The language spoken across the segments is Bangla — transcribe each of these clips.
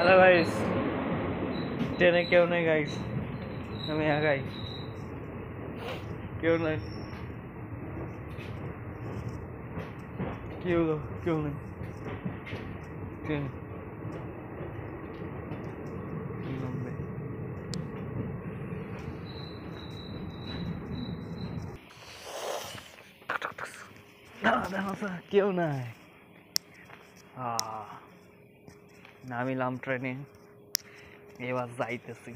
হ্যালো গাইস, ট্রেনে কেউ নেই গাইস, আমি একাই, কেউ নেই, কেউ নেই ট্রেন নামবে। কেউ নাই। নামিলাম ট্রেনে, এবার যাইতেছি।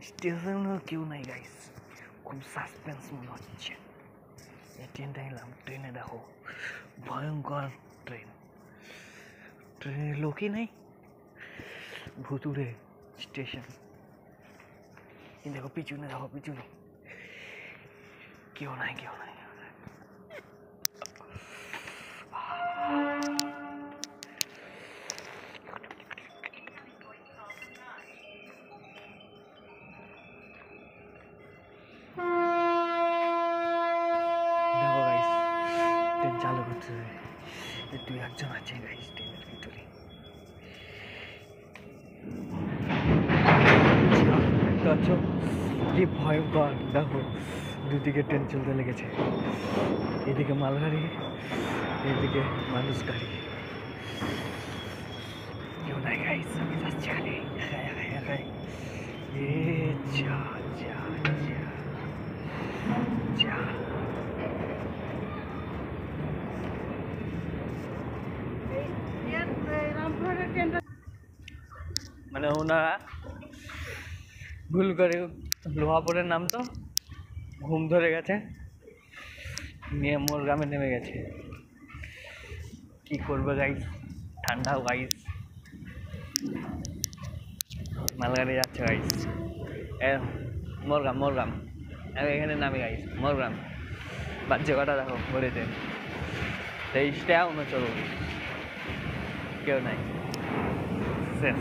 স্টেশনে কেউ নাই গাইস, খুব সাসপেন্স মনে হচ্ছে। এই ট্রেনটা এলাম, ট্রেনে দেখো ভয়ঙ্কর ট্রেন, ট্রেনের লোকই নেই, ভুতুরে স্টেশন। দেখো পিছনে, দেখো পিছনে কেউ নাই। দেখো গাইস, ট্রেন চালু করতে দুই একজন আছে গাইস ট্রেনের ভিতরে। কি ভয়ঙ্কর, দেখো দুদিকে ট্রেন চলতে লেগেছে, এদিকে মালগাড়ি, এদিকে মানুষ গাড়ি। কেউ নাই গাইস, আমি যাচ্ছি খালি একাই। মানে ওনারা ভুল করে লোহাপুরের নাম তো ঘুম ধরে গেছে, নিয়ে মোর গ্রামে নেমে গেছে। কি করবে গাইস, ঠান্ডাও গাইস, মালগাড়ি যাচ্ছে গাইস। মোরগ্রাম আমি এখানে নামি গাইস, মোরগ্রাম। বাচ্চা কটা দেখো ঘুরেতে 23টা 39, কেউ নাই, শেষ।